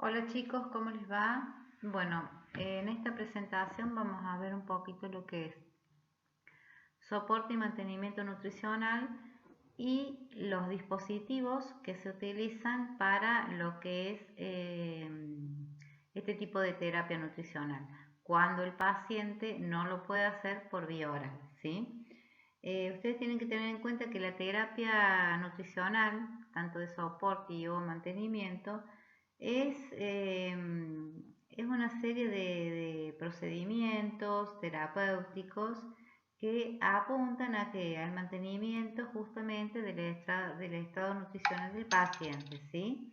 Hola chicos, ¿cómo les va? Bueno, en esta presentación vamos a ver un poquito lo que es soporte y mantenimiento nutricional y los dispositivos que se utilizan para lo que es este tipo de terapia nutricional, cuando el paciente no lo puede hacer por vía oral, ¿sí? Ustedes tienen que tener en cuenta que la terapia nutricional, tanto de soporte y o mantenimiento, es una serie de procedimientos terapéuticos que apuntan al mantenimiento justamente del estado nutricional del paciente, ¿sí?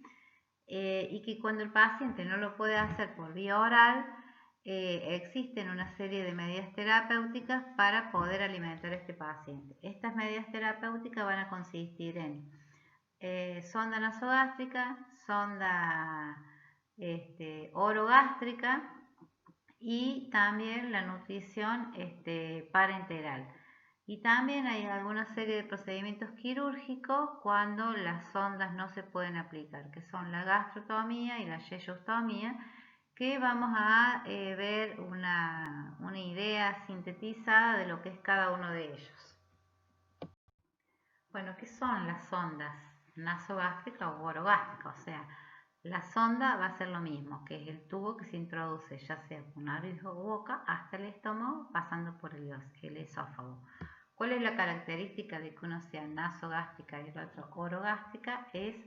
Y que cuando el paciente no lo puede hacer por vía oral, existen una serie de medidas terapéuticas para poder alimentar a este paciente. Estas medidas terapéuticas van a consistir en sonda nasogástrica, sonda orogástrica y también la nutrición parenteral. Y también hay alguna serie de procedimientos quirúrgicos cuando las sondas no se pueden aplicar, que son la gastrotomía y la yeyostomía, que vamos a ver una idea sintetizada de lo que es cada uno de ellos. Bueno, ¿qué son las sondas nasogástricas o orogástricas? O sea, la sonda va a ser lo mismo, que es el tubo que se introduce ya sea por nariz o boca hasta el estómago, pasando por el esófago. ¿Cuál es la característica de que uno sea nasogástrica y el otro orogástrica? Es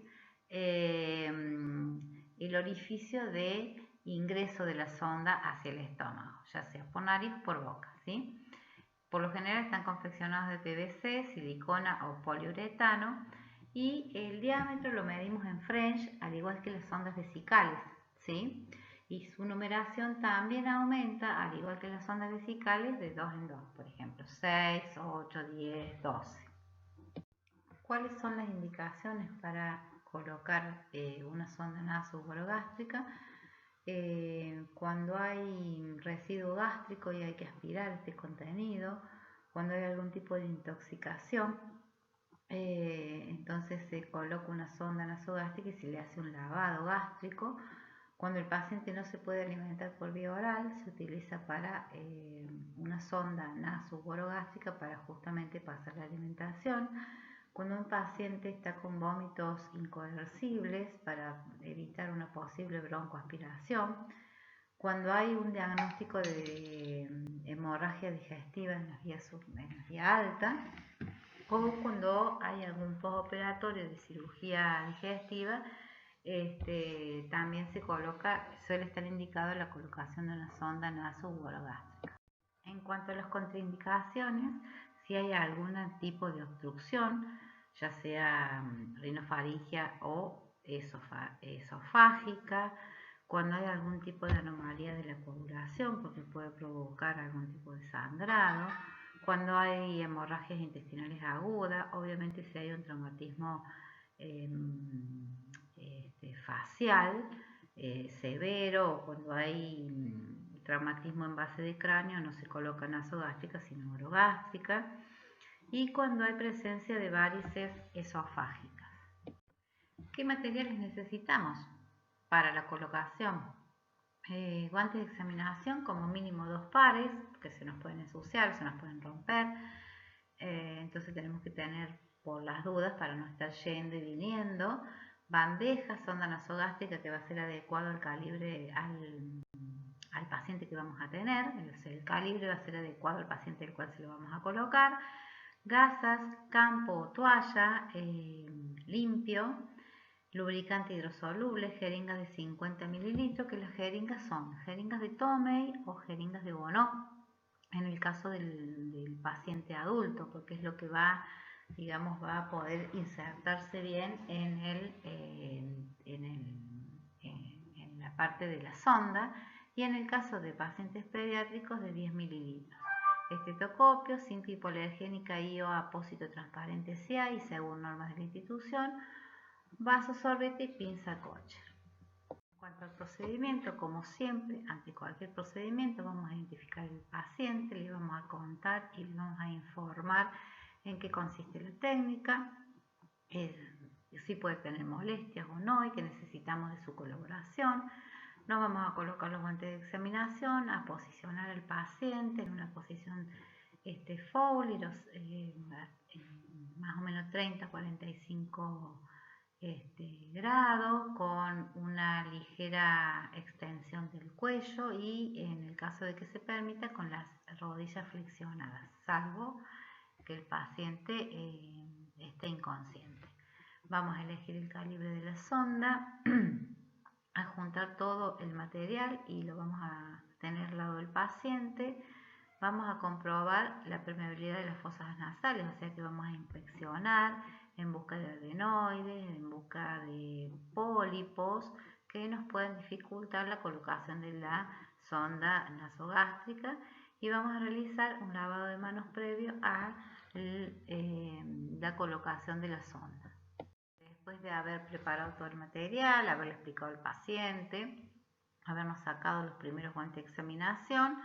el orificio de ingreso de la sonda hacia el estómago, ya sea por nariz o por boca, ¿sí? Por lo general están confeccionados de PVC, silicona o poliuretano y el diámetro lo medimos en French, al igual que las sondas vesicales, ¿sí? Y su numeración también aumenta, al igual que las sondas vesicales, de 2 en 2, por ejemplo, 6, 8, 10, 12. ¿Cuáles son las indicaciones para colocar una sonda nasogástrica? Cuando hay residuo gástrico y hay que aspirar este contenido, cuando hay algún tipo de intoxicación, entonces se coloca una sonda nasogástrica y se le hace un lavado gástrico. Cuando el paciente no se puede alimentar por vía oral, se utiliza para una sonda nasogástrica para justamente pasar la alimentación. Cuando un paciente está con vómitos inconversibles para evitar una posible broncoaspiración, cuando hay un diagnóstico de hemorragia digestiva en la vía alta, o cuando hay algún postoperatorio de cirugía digestiva, también suele estar indicado la colocación de una sonda nasogástrica. En cuanto a las contraindicaciones, si hay algún tipo de obstrucción, ya sea rinofaringia o esofágica, cuando hay algún tipo de anomalía de la coagulación, porque puede provocar algún tipo de sangrado, cuando hay hemorragias intestinales agudas, obviamente si hay un traumatismo facial severo, o cuando hay traumatismo en base de cráneo, no se coloca nasogástrica sino orogástrica, y cuando hay presencia de varices esofágicas. ¿Qué materiales necesitamos para la colocación? Guantes de examinación, como mínimo 2 pares, que se nos pueden ensuciar, se nos pueden romper, entonces tenemos que tener por las dudas para no estar yendo y viniendo. Bandejas, sonda nasogástrica que va a ser adecuado al calibre al paciente que vamos a tener, el calibre va a ser adecuado al paciente al cual se lo vamos a colocar. Gasas, campo o toalla limpio, lubricante hidrosoluble, jeringas de 50 mililitros, que las jeringas son jeringas de Tomei o jeringas de Bonneau, en el caso del paciente adulto, porque es lo que va a poder insertarse bien en la parte de la sonda, y en el caso de pacientes pediátricos de 10 mililitros. Estetoscopio, cinta hipoalergénica IO apósito transparente si hay, según normas de la institución, vaso sorbete y pinza Kocher. En cuanto al procedimiento, como siempre, ante cualquier procedimiento vamos a identificar al paciente, le vamos a contar y le vamos a informar en qué consiste la técnica. si puede tener molestias o no y que necesitamos de su colaboración. Nos vamos a colocar los guantes de examinación, a posicionar al paciente en una posición foul, más o menos 30-45 grados, con una ligera extensión del cuello y en el caso de que se permita con las rodillas flexionadas, salvo que el paciente esté inconsciente. Vamos a elegir el calibre de la sonda, a juntar todo el material y lo vamos a tener al lado del paciente. Vamos a comprobar la permeabilidad de las fosas nasales, o sea que vamos a inspeccionar en busca de adenoides, en busca de pólipos que nos pueden dificultar la colocación de la sonda nasogástrica, y vamos a realizar un lavado de manos previo a la colocación de la sonda. Después de haber preparado todo el material, haberle explicado al paciente, habernos sacado los primeros guantes de examinación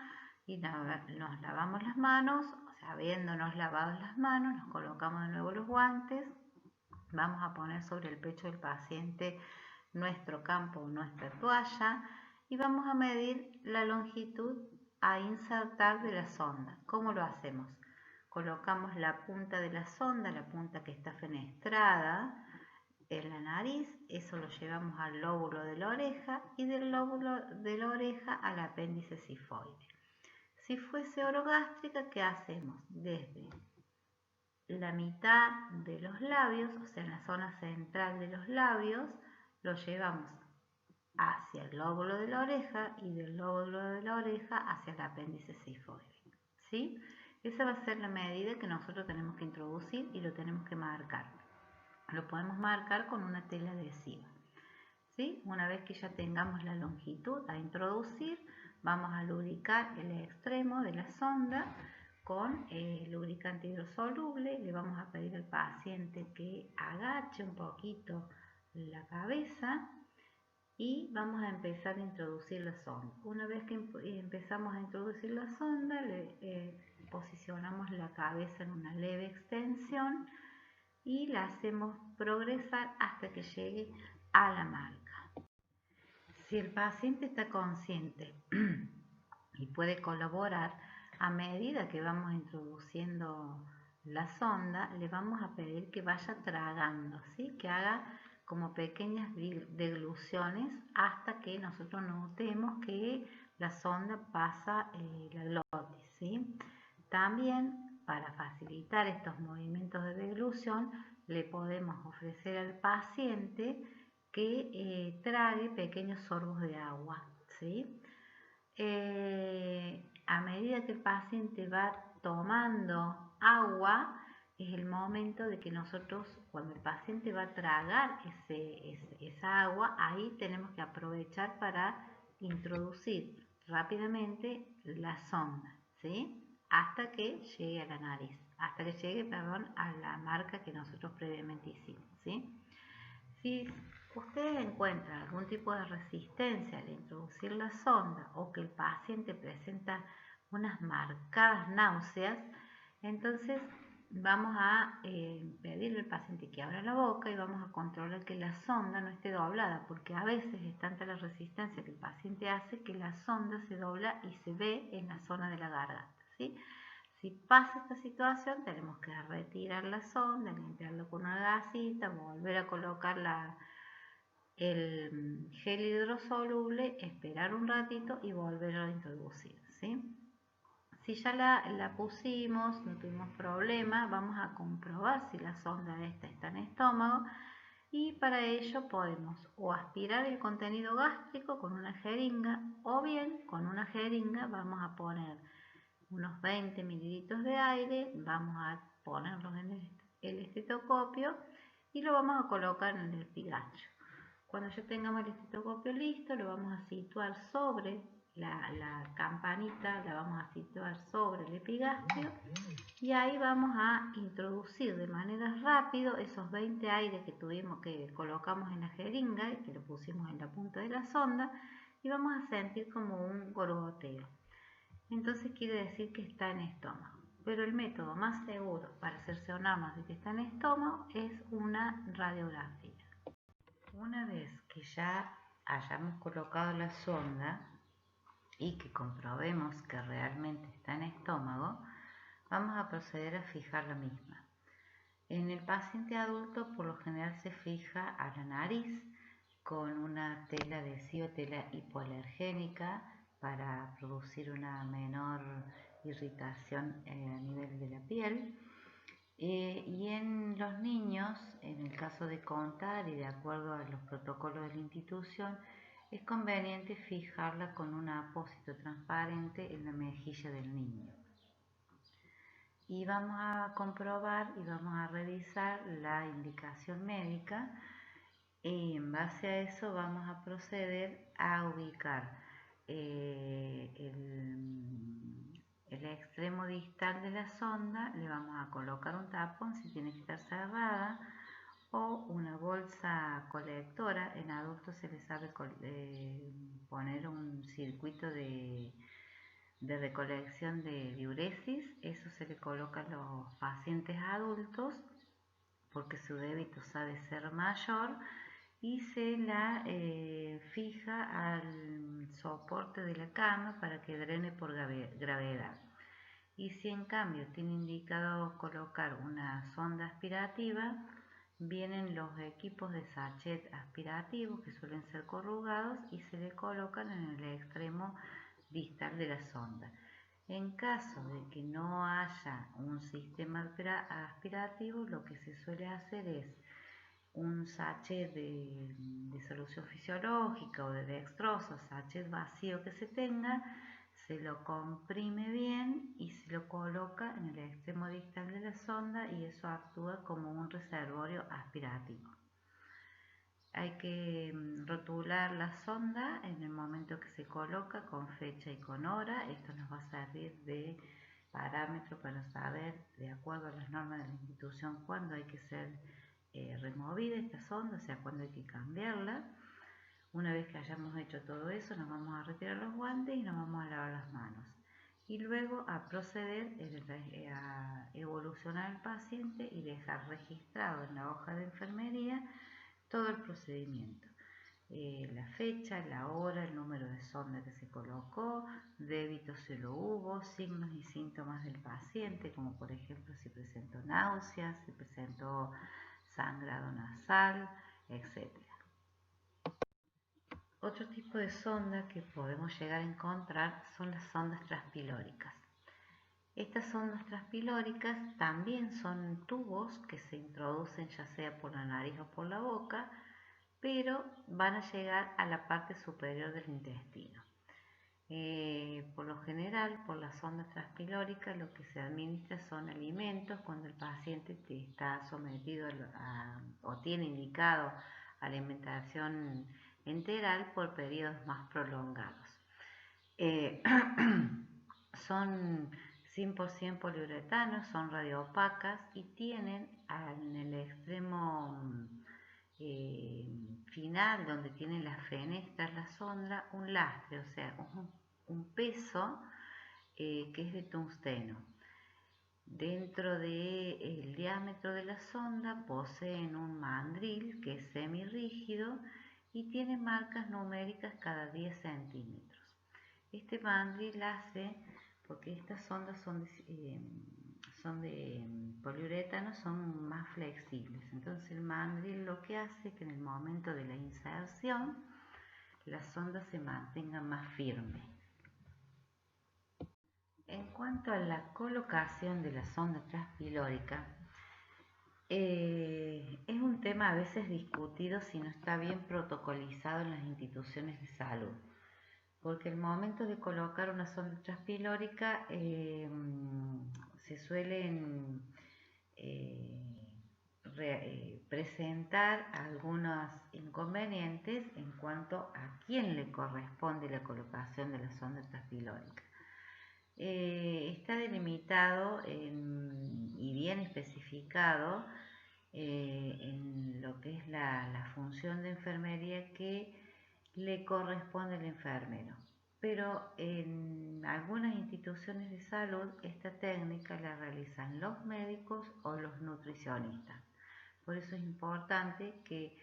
y nos lavamos las manos, o sea, habiéndonos lavado las manos, nos colocamos de nuevo los guantes, vamos a poner sobre el pecho del paciente nuestro campo o nuestra toalla y vamos a medir la longitud a insertar de la sonda. ¿Cómo lo hacemos? Colocamos la punta de la sonda, la punta que está fenestrada en la nariz, eso lo llevamos al lóbulo de la oreja y del lóbulo de la oreja al apéndice cifoide. Si fuese orogástrica, ¿qué hacemos? Desde la mitad de los labios, o sea, en la zona central de los labios, lo llevamos hacia el lóbulo de la oreja y del lóbulo de la oreja hacia el apéndice cifoide, ¿sí? Esa va a ser la medida que nosotros tenemos que introducir y lo tenemos que marcar. Lo podemos marcar con una tela adhesiva, ¿sí? Una vez que ya tengamos la longitud a introducir, vamos a lubricar el extremo de la sonda con lubricante hidrosoluble. Le vamos a pedir al paciente que agache un poquito la cabeza y vamos a empezar a introducir la sonda. Una vez que empezamos a introducir la sonda, posicionamos la cabeza en una leve extensión y la hacemos progresar hasta que llegue a la marca. Si el paciente está consciente y puede colaborar, a medida que vamos introduciendo la sonda, le vamos a pedir que vaya tragando, ¿sí? Que haga como pequeñas degluciones hasta que nosotros notemos que la sonda pasa la glotis, ¿sí? También, para facilitar estos movimientos de deglución, le podemos ofrecer al paciente que trague pequeños sorbos de agua, ¿sí? A medida que el paciente va tomando agua, es el momento de que nosotros, cuando el paciente va a tragar esa agua, ahí tenemos que aprovechar para introducir rápidamente la sonda, ¿sí? Hasta que llegue a la nariz, hasta que llegue, perdón, a la marca que nosotros previamente hicimos, ¿sí? Si ustedes encuentran algún tipo de resistencia al introducir la sonda o que el paciente presenta unas marcadas náuseas, entonces vamos a pedirle al paciente que abra la boca y vamos a controlar que la sonda no esté doblada, porque a veces es tanta la resistencia que el paciente hace que la sonda se dobla y se ve en la zona de la garganta, ¿sí? Si pasa esta situación, tenemos que retirar la sonda, limpiarlo con una gasita, volver a colocar el gel hidrosoluble, esperar un ratito y volver a introducir, ¿sí? Si ya la pusimos, no tuvimos problema, vamos a comprobar si la sonda esta está en estómago, y para ello podemos o aspirar el contenido gástrico con una jeringa, o bien con una jeringa vamos a poner unos 20 mililitros de aire, vamos a ponerlos en el estetoscopio y lo vamos a colocar en el epigacho. Cuando ya tengamos el estetoscopio listo, lo vamos a situar sobre la campanita, la vamos a situar sobre el epigastrio y ahí vamos a introducir de manera rápida esos 20 aires que colocamos en la jeringa y que lo pusimos en la punta de la sonda, y vamos a sentir como un gorgoteo. Entonces quiere decir que está en estómago. Pero el método más seguro para cerciorarnos de que está en estómago es una radiografía. Una vez que ya hayamos colocado la sonda y que comprobemos que realmente está en estómago, vamos a proceder a fijar la misma. En el paciente adulto por lo general se fija a la nariz con una tela adhesiva, tela hipoalergénica para producir una menor irritación a nivel de la piel. Y en los niños, en el caso de contar y de acuerdo a los protocolos de la institución, es conveniente fijarla con un apósito transparente en la mejilla del niño. Y vamos a comprobar y vamos a revisar la indicación médica y en base a eso vamos a proceder a ubicar el extremo distal de la sonda, le vamos a colocar un tapón si tiene que estar cerrada o una bolsa colectora. En adultos se les sabe poner un circuito de recolección de diuresis. Eso se le coloca a los pacientes adultos porque su débito sabe ser mayor y se la fija al soporte de la cama para que drene por gravedad. Y si en cambio tiene indicado colocar una sonda aspirativa, vienen los equipos de sachet aspirativos que suelen ser corrugados y se le colocan en el extremo distal de la sonda. En caso de que no haya un sistema aspirativo, lo que se suele hacer es un sachet de solución fisiológica o de dextrosa, sachet vacío que se tenga, se lo comprime bien y se lo coloca en el extremo distal de la sonda y eso actúa como un reservorio aspirativo. Hay que rotular la sonda en el momento que se coloca con fecha y con hora. Esto nos va a servir de parámetro para saber, de acuerdo a las normas de la institución, cuándo hay que ser removida esta sonda, o sea, cuándo hay que cambiarla. Una vez que hayamos hecho todo eso, nos vamos a retirar los guantes y nos vamos a lavar las manos. Y luego a proceder a evolucionar al paciente y dejar registrado en la hoja de enfermería todo el procedimiento. La fecha, la hora, el número de sonda que se colocó, débito si lo hubo, signos y síntomas del paciente, como por ejemplo si presentó náuseas, si presentó sangrado nasal, etc. Otro tipo de sonda que podemos llegar a encontrar son las sondas transpilóricas. Estas sondas transpilóricas también son tubos que se introducen ya sea por la nariz o por la boca, pero van a llegar a la parte superior del intestino. Por lo general, por las sondas transpilóricas, lo que se administra son alimentos cuando el paciente está sometido o tiene indicado alimentación enteral por periodos más prolongados. Son 100% poliuretanos, son radioopacas y tienen en el extremo final, donde tienen las fenestras, la sonda, un lastre, o sea, un peso que es de tungsteno. Dentro del diámetro de la sonda poseen un mandril que es semirrígido y tiene marcas numéricas cada 10 centímetros. Este mandril hace, porque estas sondas son de poliuretano, son más flexibles. Entonces el mandril lo que hace es que en el momento de la inserción la sonda se mantenga más firme. En cuanto a la colocación de la sonda transpilórica, es un tema a veces discutido si no está bien protocolizado en las instituciones de salud, porque el momento de colocar una sonda transpilórica se suelen presentar algunos inconvenientes en cuanto a quién le corresponde la colocación de la sonda transpilórica. Está delimitado y bien especificado en lo que es la función de enfermería que le corresponde al enfermero. Pero en algunas instituciones de salud esta técnica la realizan los médicos o los nutricionistas. Por eso es importante que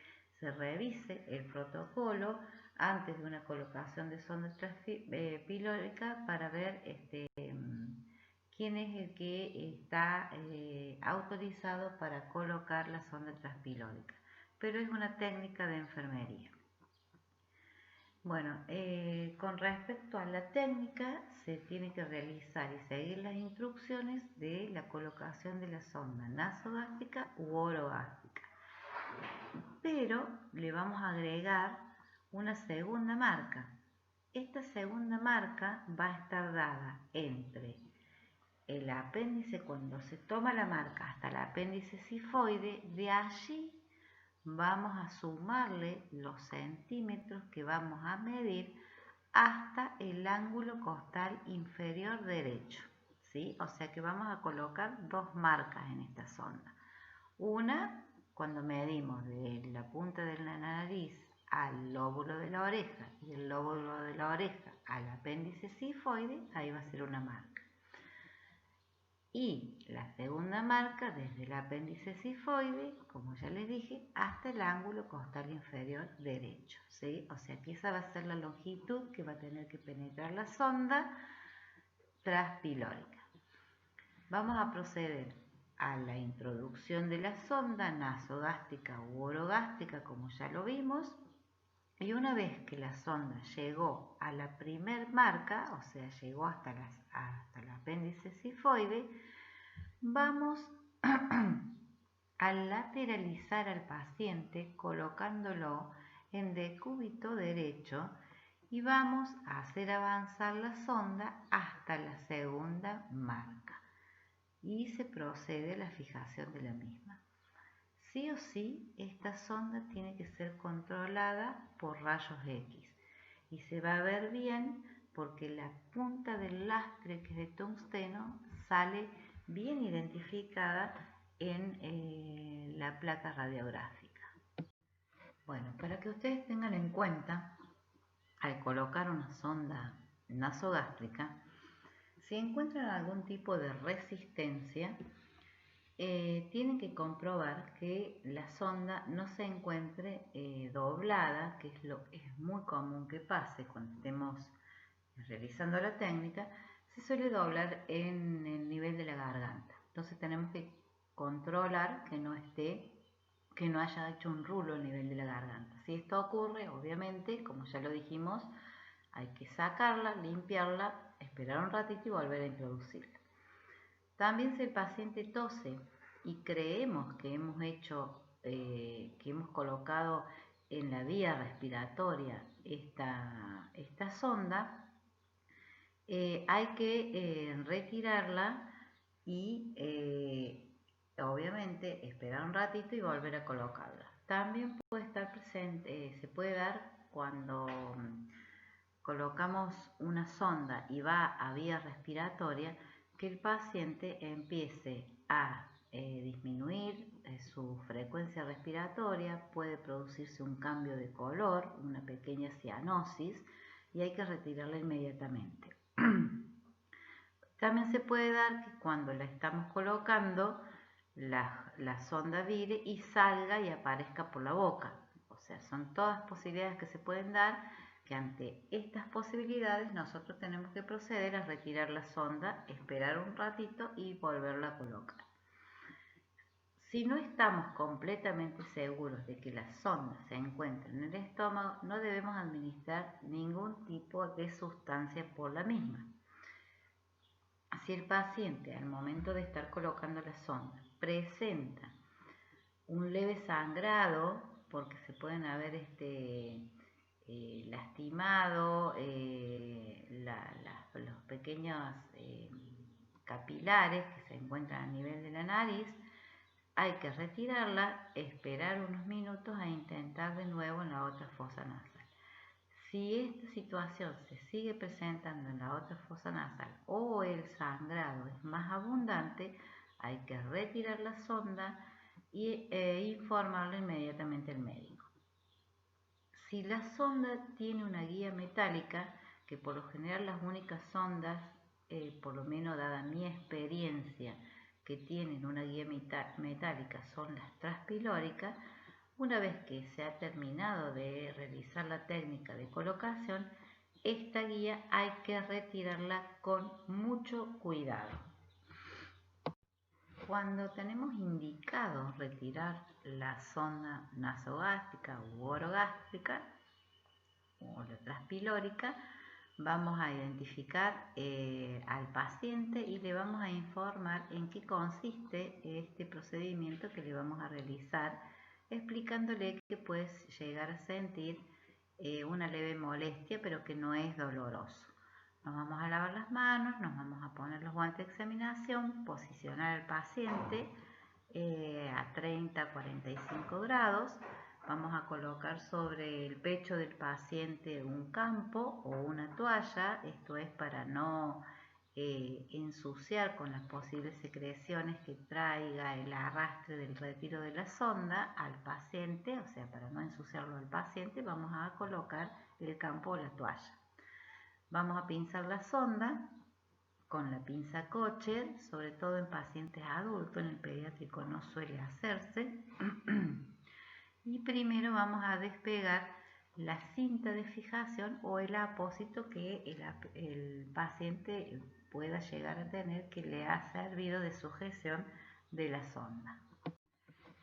se revise el protocolo antes de una colocación de sonda transpilórica para ver quién es el que está autorizado para colocar la sonda transpilórica. Pero es una técnica de enfermería. Bueno, con respecto a la técnica, se tiene que realizar y seguir las instrucciones de la colocación de la sonda nasogástrica u orogástrica. Pero le vamos a agregar una segunda marca. Esta segunda marca va a estar dada entre el apéndice, cuando se toma la marca, hasta el apéndice cifoide. De allí vamos a sumarle los centímetros que vamos a medir hasta el ángulo costal inferior derecho, ¿sí? O sea que vamos a colocar dos marcas en esta sonda. Una, cuando medimos de la punta de la nariz al lóbulo de la oreja y el lóbulo de la oreja al apéndice cifoide, ahí va a ser una marca. Y la segunda marca desde el apéndice cifoide, como ya les dije, hasta el ángulo costal inferior derecho, ¿sí? O sea que esa va a ser la longitud que va a tener que penetrar la sonda transpilórica. Vamos a proceder a la introducción de la sonda nasogástrica u orogástrica, como ya lo vimos. Y una vez que la sonda llegó a la primer marca, o sea, llegó hasta el apéndice cifoide, vamos a lateralizar al paciente colocándolo en decúbito derecho y vamos a hacer avanzar la sonda hasta la segunda marca y se procede a la fijación de la misma. Sí o sí, esta sonda tiene que ser controlada por rayos X y se va a ver bien porque la punta del lastre, que es de tungsteno, sale bien identificada en la placa radiográfica. Bueno, para que ustedes tengan en cuenta, al colocar una sonda nasogástrica, si encuentran algún tipo de resistencia, tienen que comprobar que la sonda no se encuentre doblada, que es muy común que pase cuando estemos realizando la técnica. Se suele doblar en el nivel de la garganta, entonces tenemos que controlar que no haya hecho un rulo a nivel de la garganta. Si esto ocurre, obviamente, como ya lo dijimos, hay que sacarla, limpiarla, esperar un ratito y volver a introducirla. También si el paciente tose y creemos que hemos colocado en la vía respiratoria esta sonda, hay que retirarla y obviamente esperar un ratito y volver a colocarla. También puede estar presente, se puede dar cuando colocamos una sonda y va a vía respiratoria, que el paciente empiece a disminuir su frecuencia respiratoria, puede producirse un cambio de color, una pequeña cianosis, y hay que retirarla inmediatamente. También se puede dar que cuando la estamos colocando, la sonda vire y salga y aparezca por la boca. O sea, son todas posibilidades que se pueden dar, que ante estas posibilidades nosotros tenemos que proceder a retirar la sonda, esperar un ratito y volverla a colocar. Si no estamos completamente seguros de que la sonda se encuentra en el estómago, no debemos administrar ningún tipo de sustancia por la misma. Si el paciente al momento de estar colocando la sonda presenta un leve sangrado, porque se pueden haber lastimado los pequeños capilares que se encuentran a nivel de la nariz, hay que retirarla, esperar unos minutos e intentar de nuevo en la otra fosa nasal. Si esta situación se sigue presentando en la otra fosa nasal o el sangrado es más abundante, hay que retirar la sonda e informarlo inmediatamente al médico. Si la sonda tiene una guía metálica, que por lo general las únicas sondas, por lo menos dada mi experiencia, que tienen una guía metálica son las transpilóricas, Una vez que se ha terminado de realizar la técnica de colocación, esta guía hay que retirarla con mucho cuidado. Cuando tenemos indicado retirar la sonda nasogástrica u orogástrica o la transpilórica, vamos a identificar al paciente y le vamos a informar en qué consiste este procedimiento que le vamos a realizar, explicándole que puede llegar a sentir una leve molestia, pero que no es doloroso. Nos vamos a lavar las manos, nos vamos a poner los guantes de examinación, posicionar al paciente a 30-45 grados. Vamos a colocar sobre el pecho del paciente un campo o una toalla, esto es para no ensuciar con las posibles secreciones que traiga el arrastre del retiro de la sonda al paciente, o sea, para no ensuciarlo al paciente, vamos a colocar el campo o la toalla. Vamos a pinzar la sonda con la pinza Kocher, sobre todo en pacientes adultos, en el pediátrico no suele hacerse. Y primero vamos a despegar la cinta de fijación o el apósito que el paciente pueda llegar a tener, que le ha servido de sujeción de la sonda.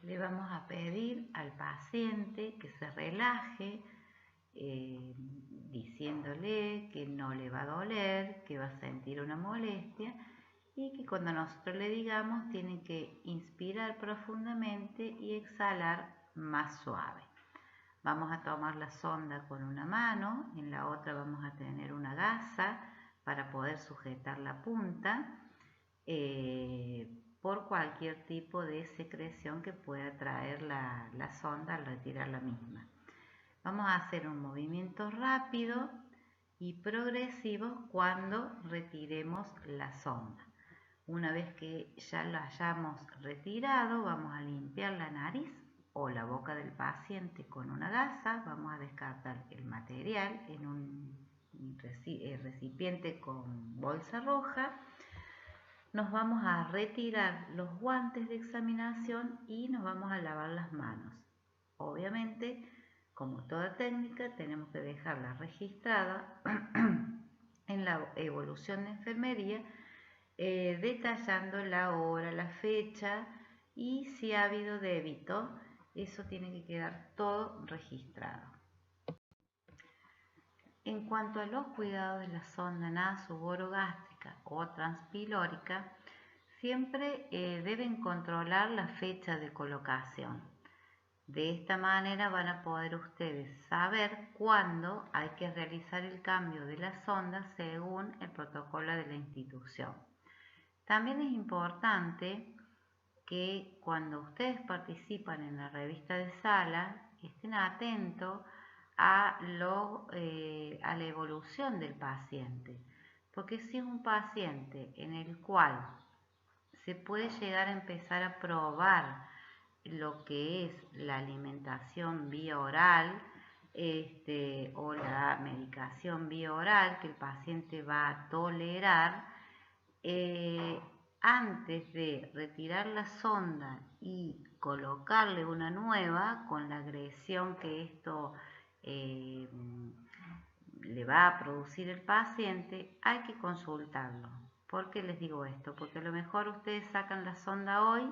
Le vamos a pedir al paciente que se relaje, diciéndole que no le va a doler, que va a sentir una molestia y que cuando nosotros le digamos tiene que inspirar profundamente y exhalar más suave. Vamos a tomar la sonda con una mano, en la otra vamos a tener una gasa para poder sujetar la punta por cualquier tipo de secreción que pueda traer la sonda al retirar la misma. Vamos a hacer un movimiento rápido y progresivo cuando retiremos la sonda. Una vez que ya la hayamos retirado, vamos a limpiar la nariz o la boca del paciente con una gasa. Vamos a descartar el material en un recipiente con bolsa roja. Nos vamos a retirar los guantes de examinación y nos vamos a lavar las manos. Obviamente, como toda técnica, tenemos que dejarla registrada en la evolución de enfermería, detallando la hora, la fecha y si ha habido débito. Eso tiene que quedar todo registrado. En cuanto a los cuidados de la sonda nasogástrica o transpilórica, siempre deben controlar la fecha de colocación. De esta manera van a poder ustedes saber cuándo hay que realizar el cambio de la sonda según el protocolo de la institución. También es importante que cuando ustedes participan en la revista de sala estén atentos a la evolución del paciente, porque si es un paciente en el cual se puede llegar a empezar a probar lo que es la alimentación vía oral o la medicación vía oral que el paciente va a tolerar, antes de retirar la sonda y colocarle una nueva, con la agresión que esto le va a producir el paciente, hay que consultarlo. ¿Por qué les digo esto? Porque a lo mejor ustedes sacan la sonda hoy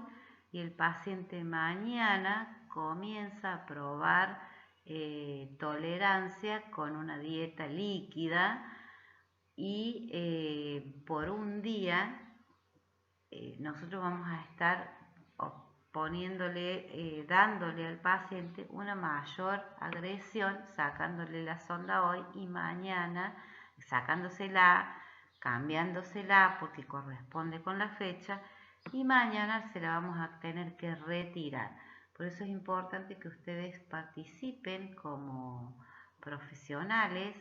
y el paciente mañana comienza a probar tolerancia con una dieta líquida y por un día nosotros vamos a estar dándole al paciente una mayor agresión, sacándole la sonda hoy y mañana sacándosela, cambiándosela porque corresponde con la fecha y mañana se la vamos a tener que retirar. Por eso es importante que ustedes participen como profesionales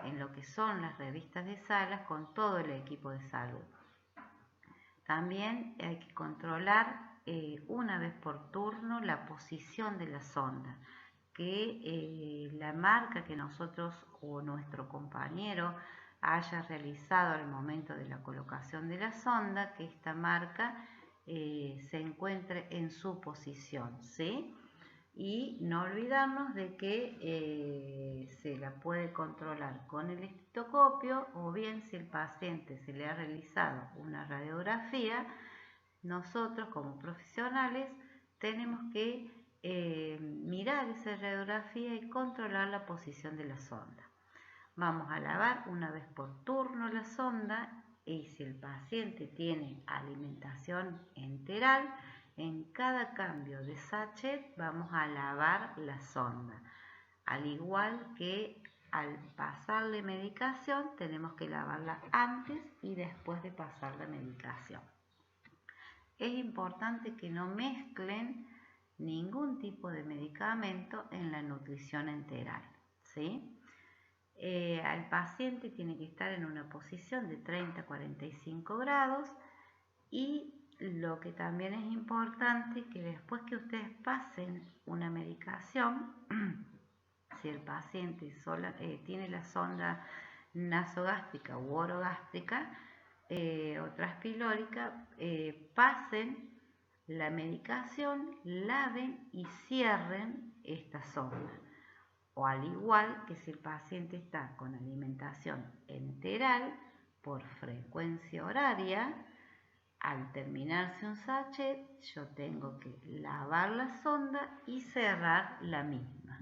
en lo que son las revistas de salas con todo el equipo de salud. También hay que controlar una vez por turno la posición de la sonda, que la marca que nosotros o nuestro compañero haya realizado al momento de la colocación de la sonda, que esta marca se encuentre en su posición, ¿sí? Y no olvidarnos de que se la puede controlar con el estetoscopio, o bien si el paciente se le ha realizado una radiografía, nosotros como profesionales tenemos que mirar esa radiografía y controlar la posición de la sonda. Vamos a lavar una vez por turno la sonda, y si el paciente tiene alimentación enteral, en cada cambio de sachet vamos a lavar la sonda. Al igual que al pasarle medicación, tenemos que lavarla antes y después de pasar la medicación. Es importante que no mezclen ningún tipo de medicamento en la nutrición enteral, ¿sí? Al paciente tiene que estar en una posición de 30 a 45 grados, y lo que también es importante que después que ustedes pasen una medicación, si el paciente tiene la sonda nasogástrica u orogástrica o transpilórica, pasen la medicación, laven y cierren esta sonda. O al igual que si el paciente está con alimentación enteral por frecuencia horaria, al terminarse un sachet, yo tengo que lavar la sonda y cerrar la misma.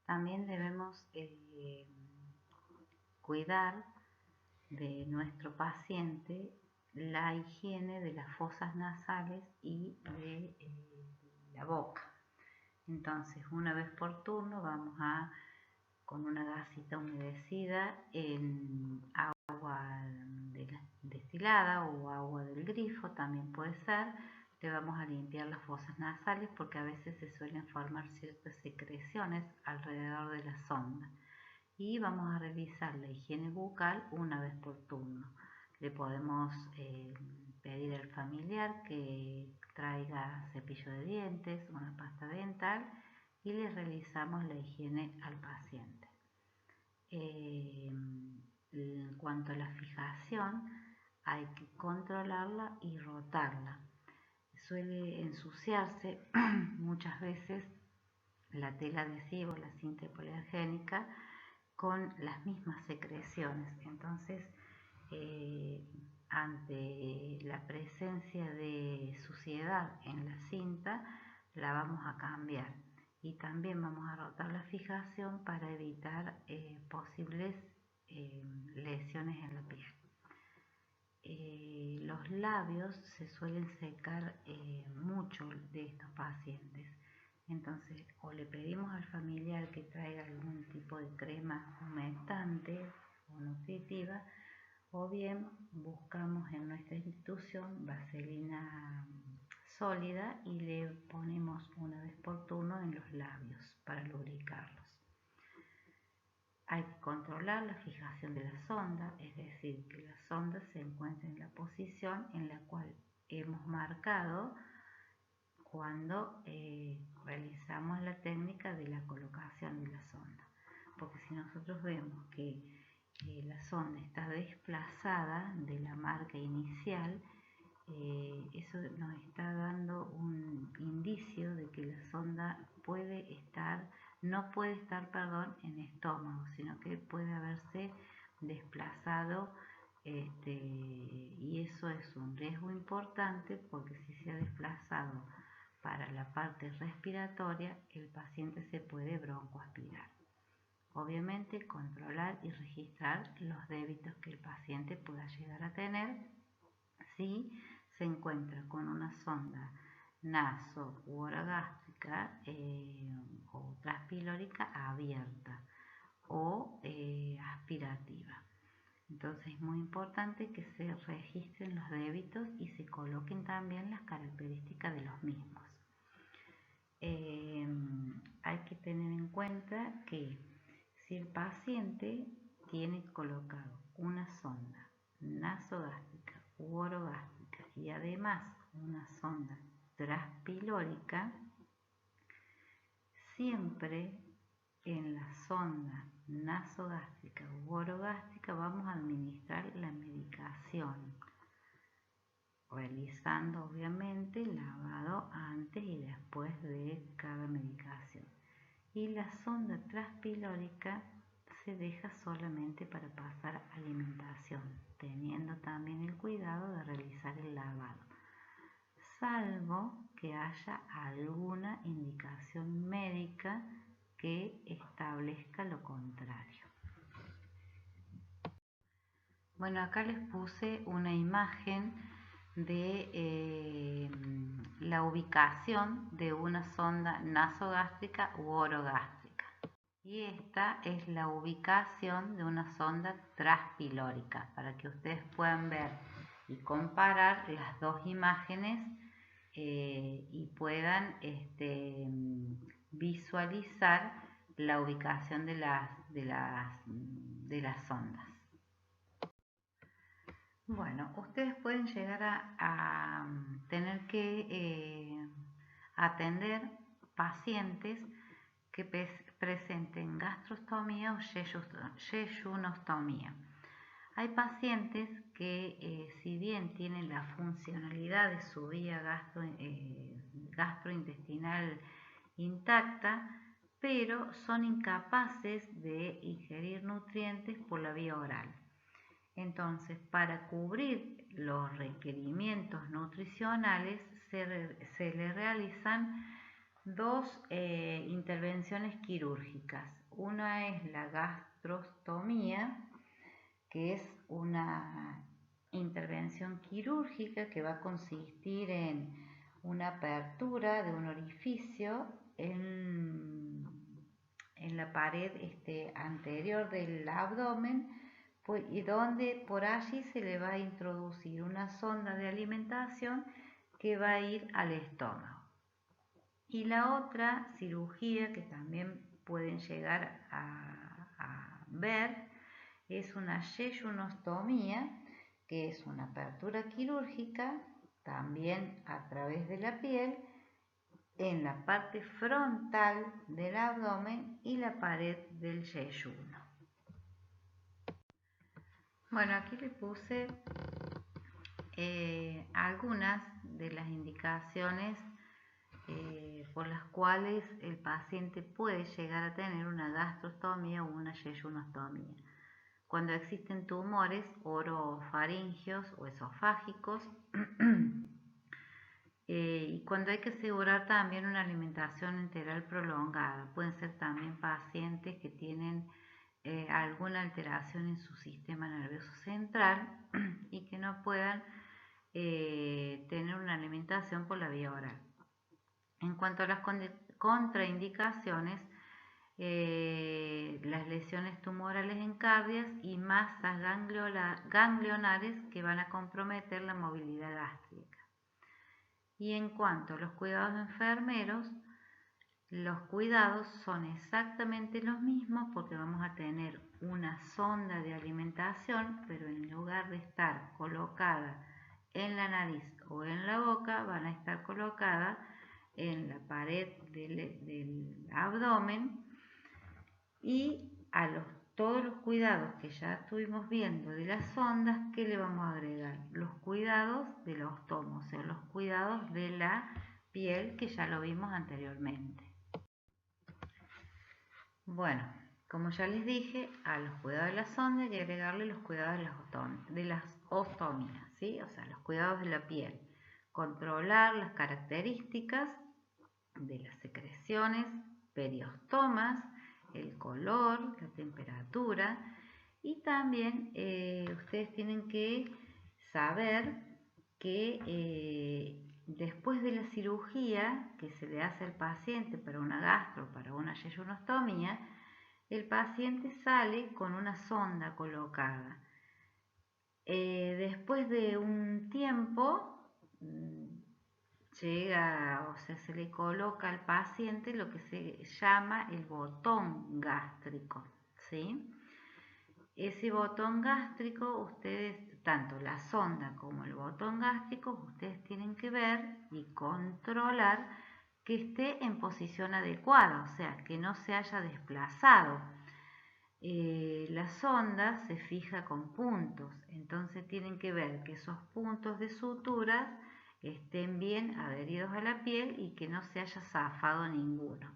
También debemos cuidar de nuestro paciente la higiene de las fosas nasales y de la boca. Entonces, una vez por turno vamos con una gasita humedecida en agua destilada o agua del grifo, también puede ser, le vamos a limpiar las fosas nasales, porque a veces se suelen formar ciertas secreciones alrededor de la sonda. Y vamos a revisar la higiene bucal una vez por turno. Le podemos pedir al familiar que traiga cepillo de dientes, una pasta dental, y le realizamos la higiene al paciente. En cuanto a la fijación, hay que controlarla y rotarla. Suele ensuciarse muchas veces la tela adhesiva, la cinta hipoalergénica, con las mismas secreciones. Entonces, ante la presencia de suciedad en la cinta, la vamos a cambiar, y también vamos a rotar la fijación para evitar posibles lesiones en la piel. Los labios se suelen secar mucho de estos pacientes. Entonces, o le pedimos al familiar que traiga algún tipo de crema humectante o nutritiva, o bien buscamos en nuestra institución vaselina sólida y le ponemos una vez por turno en los labios para lubricarlos. Hay que controlar la fijación de la sonda, es decir, que la sonda se encuentre en la posición en la cual hemos marcado cuando realizamos la técnica de la colocación de la sonda. Porque si nosotros vemos que la sonda está desplazada de la marca inicial, eso nos está dando un indicio de que la sonda no puede estar en estómago, sino que puede haberse desplazado, y eso es un riesgo importante, porque si se ha desplazado para la parte respiratoria, el paciente se puede broncoaspirar. Obviamente, controlar y registrar los débitos que el paciente pueda llegar a tener si se encuentra con una sonda naso u orogástrica o transpilórica abierta o aspirativa. Entonces es muy importante que se registren los débitos y se coloquen también las características de los mismos. Hay que tener en cuenta que si el paciente tiene colocado una sonda nasogástrica u orogástrica y además una sonda transpilórica, siempre en la sonda nasogástrica u orogástrica vamos a administrar la medicación realizando obviamente lavado antes y después de cada medicación. Y la sonda transpilórica se deja solamente para pasar alimentación, teniendo también el cuidado de realizar el lavado, salvo que haya alguna indicación médica que establezca lo contrario. Bueno, acá les puse una imagen de la ubicación de una sonda nasogástrica u orogástrica. Y esta es la ubicación de una sonda transpilórica, para que ustedes puedan ver y comparar las dos imágenes y puedan visualizar la ubicación de las sondas. Bueno, ustedes pueden llegar a tener que atender pacientes que presenten gastrostomía o yeyunostomía. Hay pacientes que si bien tienen la funcionalidad de su vía gastrointestinal intacta, pero son incapaces de ingerir nutrientes por la vía oral. Entonces, para cubrir los requerimientos nutricionales se le realizan dos intervenciones quirúrgicas. Una es la gastrostomía, que es una intervención quirúrgica que va a consistir en una apertura de un orificio en la pared anterior del abdomen, y donde por allí se le va a introducir una sonda de alimentación que va a ir al estómago. Y la otra cirugía que también pueden llegar a ver es una yeyunostomía, que es una apertura quirúrgica también a través de la piel en la parte frontal del abdomen y la pared del yeyuno. Bueno, aquí le puse algunas de las indicaciones por las cuales el paciente puede llegar a tener una gastrostomía o una yeyunostomía. Cuando existen tumores orofaringeos o esofágicos y cuando hay que asegurar también una alimentación enteral prolongada. Pueden ser también pacientes que tienen alguna alteración en su sistema nervioso central y que no puedan tener una alimentación por la vía oral. En cuanto a las contraindicaciones, las lesiones tumorales en cardias y masas ganglionares que van a comprometer la movilidad gástrica. Y en cuanto a los cuidados enfermeros, los cuidados son exactamente los mismos porque vamos a tener una sonda de alimentación, pero en lugar de estar colocada en la nariz o en la boca, van a estar colocadas en la pared del abdomen. Y a todos los cuidados que ya estuvimos viendo de las sondas, ¿qué le vamos a agregar? Los cuidados de la ostoma, o sea, los cuidados de la piel que ya lo vimos anteriormente. Bueno, como ya les dije, a los cuidados de la sonda hay que agregarle los cuidados de las ostomías, ¿sí? O sea, los cuidados de la piel. Controlar las características de las secreciones periostomas, el color, la temperatura, y también ustedes tienen que saber que después de la cirugía que se le hace al paciente para una gastro, para una yeyunostomía, el paciente sale con una sonda colocada. Después de un tiempo se le coloca al paciente lo que se llama el botón gástrico, ¿sí? Ese botón gástrico, ustedes, tanto la sonda como el botón gástrico, ustedes tienen que ver y controlar que esté en posición adecuada, o sea, que no se haya desplazado. la sonda se fija con puntos, entonces tienen que ver que esos puntos de suturas estén bien adheridos a la piel y que no se haya zafado ninguno.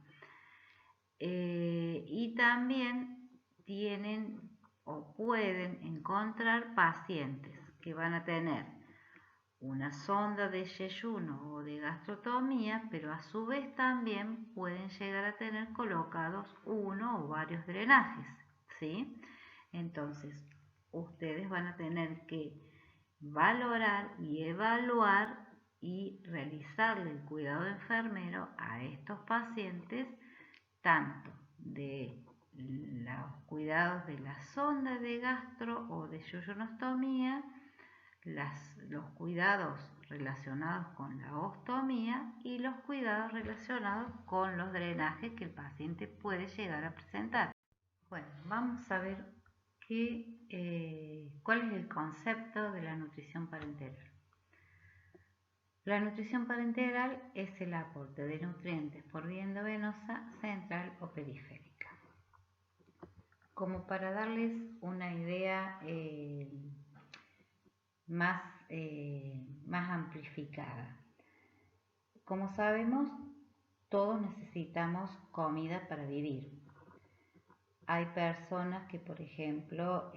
Y también tienen o pueden encontrar pacientes que van a tener una sonda de yeyuno o de gastrotomía, pero a su vez también pueden llegar a tener colocados uno o varios drenajes, ¿sí? Entonces, ustedes van a tener que valorar y evaluar y realizarle el cuidado enfermero a estos pacientes, tanto de los cuidados de la sonda de gastro o de yoyonostomía, los cuidados relacionados con la ostomía y los cuidados relacionados con los drenajes que el paciente puede llegar a presentar. Bueno, vamos a ver cuál es el concepto de la nutrición parenteral. La nutrición parenteral es el aporte de nutrientes por vía endovenosa, central o periférica. Como para darles una idea más amplificada. Como sabemos, todos necesitamos comida para vivir. Hay personas que, por ejemplo,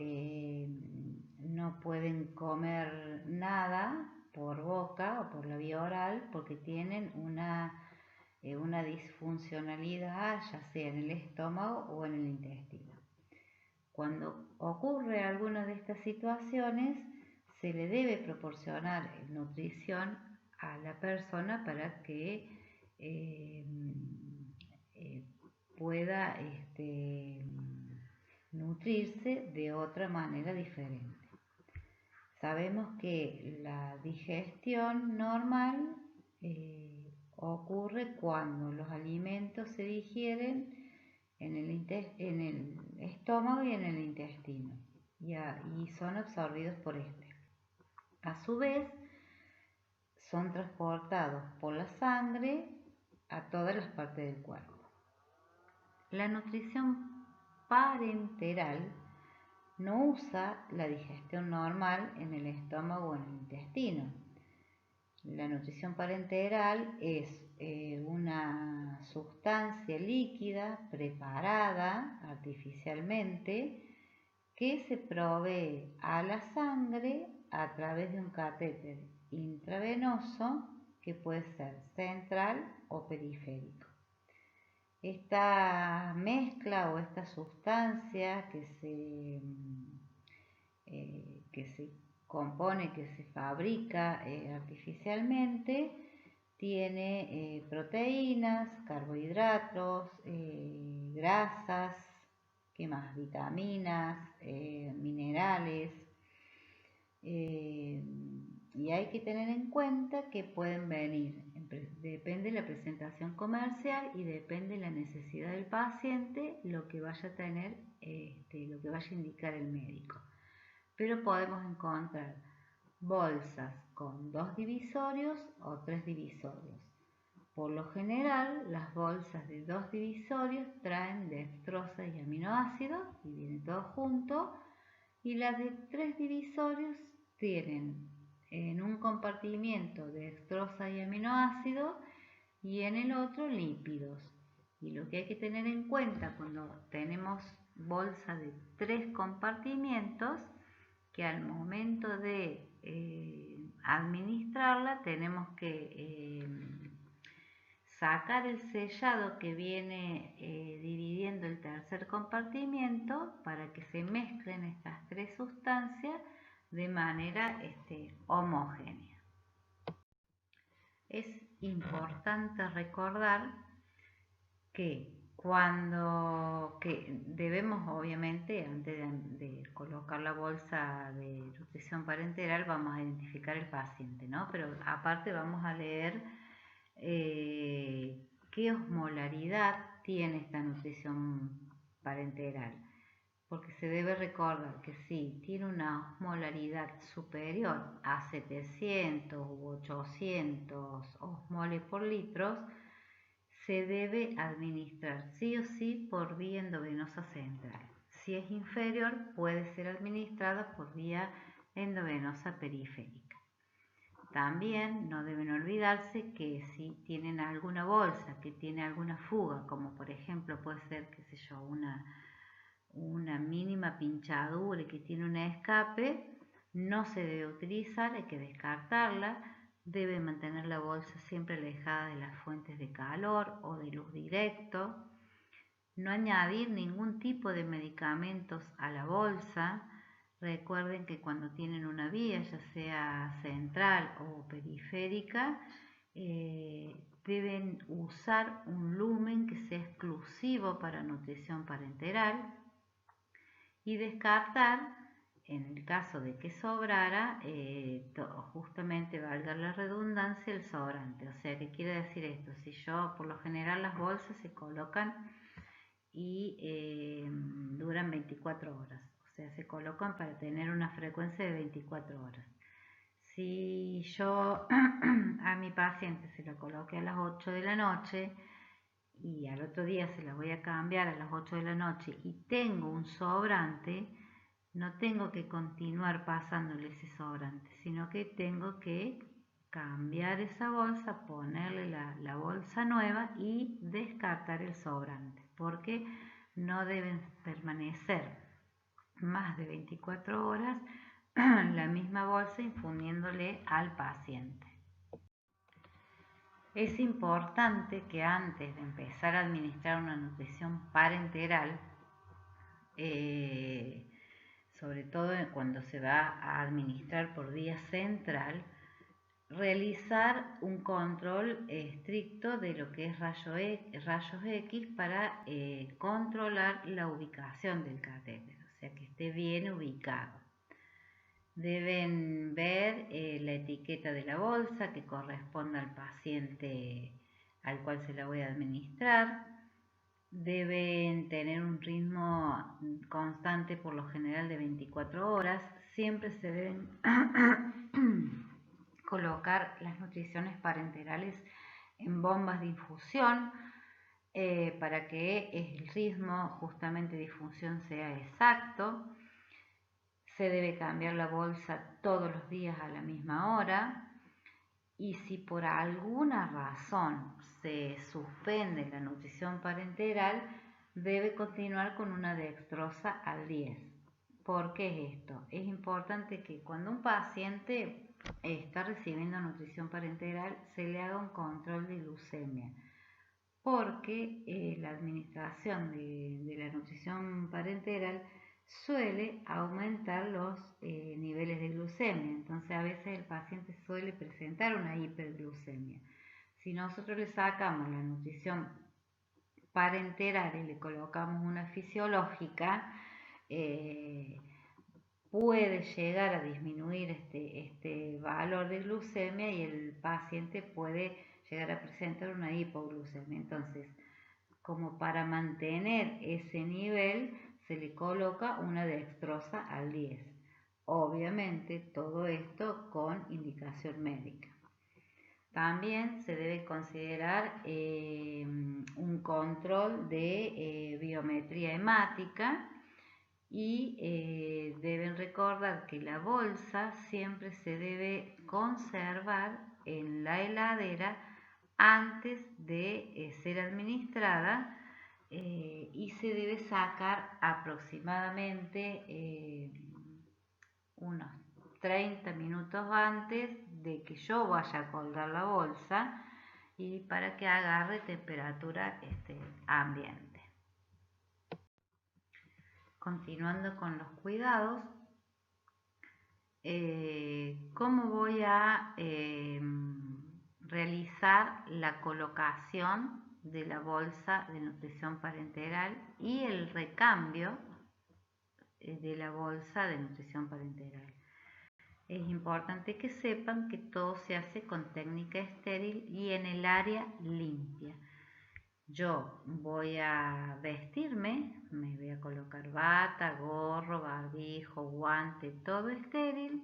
no pueden comer nada por boca o por la vía oral porque tienen una disfuncionalidad, ya sea en el estómago o en el intestino. Cuando ocurre alguna de estas situaciones, se le debe proporcionar nutrición a la persona para que pueda nutrirse de otra manera diferente. Sabemos que la digestión normal ocurre cuando los alimentos se digieren en el estómago y en el intestino y son absorbidos por este. A su vez, son transportados por la sangre a todas las partes del cuerpo. La nutrición parenteral no usa la digestión normal en el estómago o en el intestino. La nutrición parenteral es una sustancia líquida preparada artificialmente que se provee a la sangre a través de un catéter intravenoso que puede ser central o periférico. Esta mezcla o esta sustancia que se compone, que se fabrica artificialmente, tiene proteínas, carbohidratos, grasas, ¿qué más? Vitaminas, minerales, y hay que tener en cuenta que pueden venir, depende de la presentación comercial y depende de la necesidad del paciente, lo que vaya a tener, lo que vaya a indicar el médico. Pero podemos encontrar bolsas con 2 divisorios o 3 divisorios. Por lo general, las bolsas de 2 divisorios traen dextrosa y aminoácidos y viene todo junto, y las de 3 divisorios tienen en un compartimiento dextrosa y aminoácidos y en el otro lípidos. Y lo que hay que tener en cuenta cuando tenemos bolsa de 3 compartimientos, que al momento de administrarla tenemos que sacar el sellado que viene dividiendo el tercer compartimiento para que se mezclen estas 3 sustancias de manera homogénea. Es importante recordar que debemos, obviamente, antes de colocar la bolsa de nutrición parenteral, vamos a identificar el paciente, ¿no? Pero aparte vamos a leer qué osmolaridad tiene esta nutrición parenteral, porque se debe recordar que si tiene una osmolaridad superior a 700 u 800 osmoles por litros, se debe administrar sí o sí por vía endovenosa central. Si es inferior, puede ser administrado por vía endovenosa periférica. También no deben olvidarse que si tienen alguna bolsa que tiene alguna fuga, como por ejemplo puede ser, qué sé yo, una mínima pinchadura y que tiene un escape, no se debe utilizar, hay que descartarla. Debe mantener la bolsa siempre alejada de las fuentes de calor o de luz directo. No añadir ningún tipo de medicamentos a la bolsa. Recuerden que cuando tienen una vía, ya sea central o periférica, deben usar un lumen que sea exclusivo para nutrición parenteral y descartar, en el caso de que sobrara, justamente valga la redundancia, el sobrante. O sea, ¿qué quiere decir esto? Si yo, por lo general, las bolsas se colocan y duran 24 horas. O sea, se colocan para tener una frecuencia de 24 horas. Si yo a mi paciente se la coloque a las 8 de la noche y al otro día se la voy a cambiar a las 8 de la noche y tengo un sobrante, no tengo que continuar pasándole ese sobrante, sino que tengo que cambiar esa bolsa, ponerle la bolsa nueva y descartar el sobrante, porque no deben permanecer más de 24 horas la misma bolsa infundiéndole al paciente. Es importante que antes de empezar a administrar una nutrición parenteral, sobre todo cuando se va a administrar por vía central, realizar un control estricto de lo que es rayos X para controlar la ubicación del catéter, o sea que esté bien ubicado. Deben ver la etiqueta de la bolsa que corresponda al paciente al cual se la voy a administrar. Deben tener un ritmo constante, por lo general de 24 horas. Siempre se deben colocar las nutriciones parenterales en bombas de infusión para que el ritmo justamente de infusión sea exacto. Se debe cambiar la bolsa todos los días a la misma hora. Y si por alguna razón se suspende la nutrición parenteral, debe continuar con una dextrosa al 10. ¿Por qué es esto? Es importante que cuando un paciente está recibiendo nutrición parenteral se le haga un control de glucemia, porque la administración de la nutrición parenteral suele aumentar los niveles de glucemia. Entonces a veces el paciente suele presentar una hiperglucemia. Si nosotros le sacamos la nutrición parenteral y le colocamos una fisiológica, puede llegar a disminuir este valor de glucemia y el paciente puede llegar a presentar una hipoglucemia. Entonces, como para mantener ese nivel, se le coloca una dextrosa al 10. Obviamente todo esto con indicación médica. También se debe considerar un control de biometría hemática y deben recordar que la bolsa siempre se debe conservar en la heladera antes de ser administrada y se debe sacar aproximadamente unos 30 minutos antes de que yo vaya a colgar la bolsa y para que agarre temperatura ambiente. Continuando con los cuidados, ¿cómo voy a realizar la colocación de la bolsa de nutrición parenteral y el recambio de la bolsa de nutrición parenteral? Es importante que sepan que todo se hace con técnica estéril y en el área limpia. Yo voy a vestirme, me voy a colocar bata, gorro, barbijo, guante, todo estéril.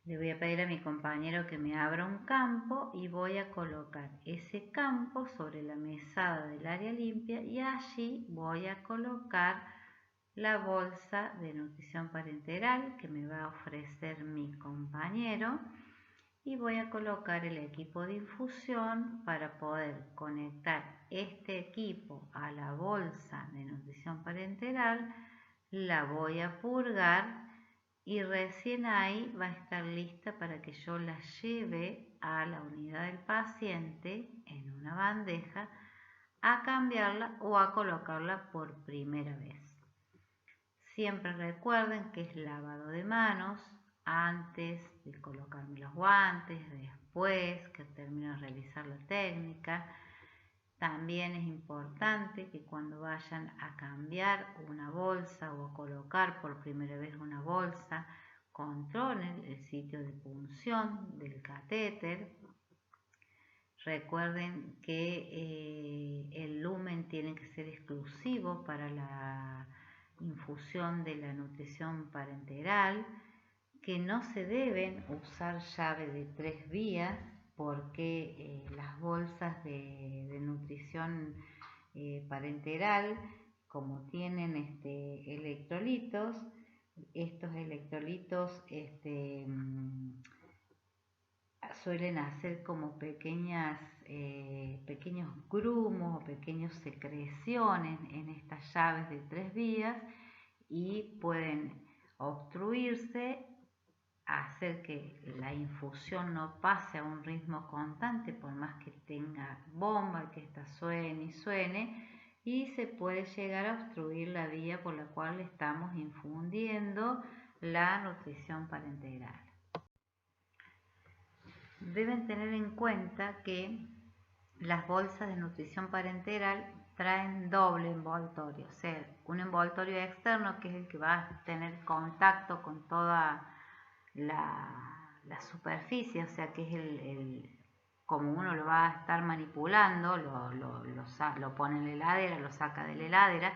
Le voy a pedir a mi compañero que me abra un campo y voy a colocar ese campo sobre la mesada del área limpia y allí voy a colocar la bolsa de nutrición parenteral que me va a ofrecer mi compañero y voy a colocar el equipo de infusión para poder conectar este equipo a la bolsa de nutrición parenteral. La voy a purgar y recién ahí va a estar lista para que yo la lleve a la unidad del paciente en una bandeja a cambiarla o a colocarla por primera vez. Siempre recuerden que es lavado de manos antes de colocarme los guantes, después que termino de realizar la técnica. También es importante que cuando vayan a cambiar una bolsa o a colocar por primera vez una bolsa, controlen el sitio de punción del catéter. Recuerden que el lumen tiene que ser exclusivo para la infusión de la nutrición parenteral, que no se deben usar llave de 3 vías porque las bolsas de nutrición parenteral, como tienen electrolitos, estos electrolitos suelen hacer como pequeños grumos o pequeñas secreciones en estas llaves de 3 vías y pueden obstruirse, hacer que la infusión no pase a un ritmo constante por más que tenga bomba, que esta suene y suene, y se puede llegar a obstruir la vía por la cual estamos infundiendo la nutrición parenteral. Deben tener en cuenta que las bolsas de nutrición parenteral traen doble envoltorio, o sea, un envoltorio externo que es el que va a tener contacto con toda la superficie, o sea que es como uno lo va a estar manipulando, lo pone en la heladera, lo saca de la heladera,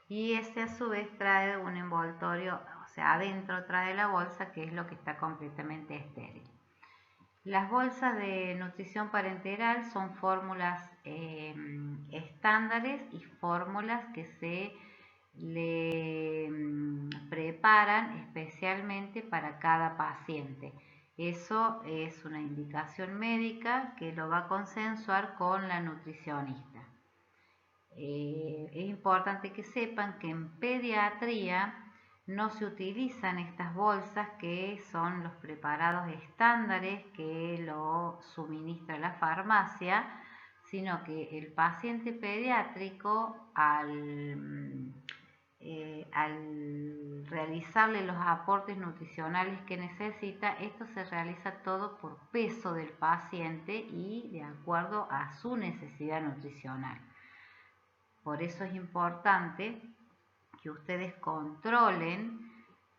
y ese a su vez trae un envoltorio, o sea, adentro trae la bolsa, que es lo que está completamente estéril. Las bolsas de nutrición parenteral son fórmulas estándares y fórmulas que se le preparan especialmente para cada paciente. Eso es una indicación médica que lo va a consensuar con la nutricionista. Es importante que sepan que en pediatría no se utilizan estas bolsas que son los preparados estándares que lo suministra la farmacia, sino que el paciente pediátrico al realizarle los aportes nutricionales que necesita, esto se realiza todo por peso del paciente y de acuerdo a su necesidad nutricional. Por eso es importante que ustedes controlen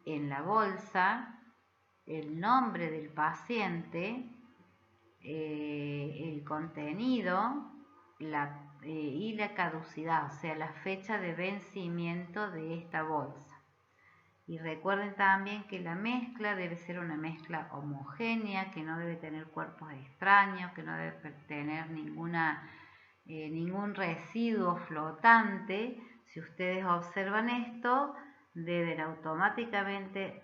en la bolsa el nombre del paciente, el contenido y la caducidad, o sea, la fecha de vencimiento de esta bolsa. Y recuerden también que la mezcla debe ser una mezcla homogénea, que no debe tener cuerpos extraños, que no debe tener ningún residuo flotante. Si ustedes observan esto, deben automáticamente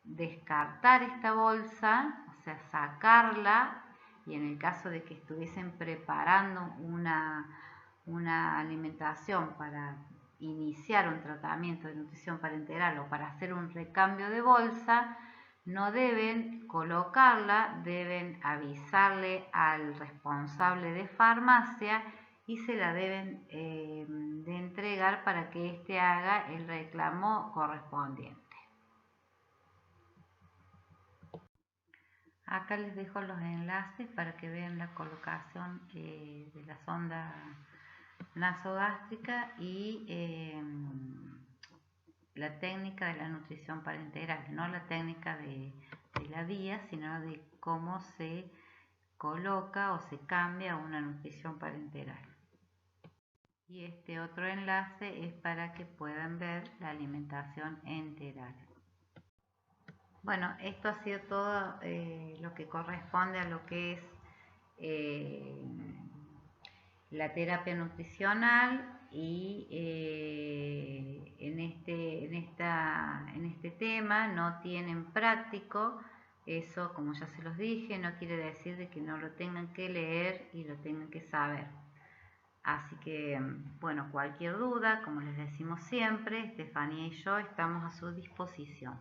descartar esta bolsa, o sea, sacarla, y en el caso de que estuviesen preparando una alimentación para iniciar un tratamiento de nutrición parenteral o para hacer un recambio de bolsa, no deben colocarla, deben avisarle al responsable de farmacia y se la deben de entregar para que éste haga el reclamo correspondiente. Acá les dejo los enlaces para que vean la colocación de la sonda nasogástrica y la técnica de la nutrición parenteral, no la técnica de la vía, sino de cómo se coloca o se cambia una nutrición parenteral. Y este otro enlace es para que puedan ver la alimentación enteral. Bueno, esto ha sido todo lo que corresponde a lo que es la terapia nutricional y en este tema no tienen práctico. Eso, como ya se los dije, no quiere decir de que no lo tengan que leer y lo tengan que saber. Así que, bueno, cualquier duda, como les decimos siempre, Estefanía y yo estamos a su disposición.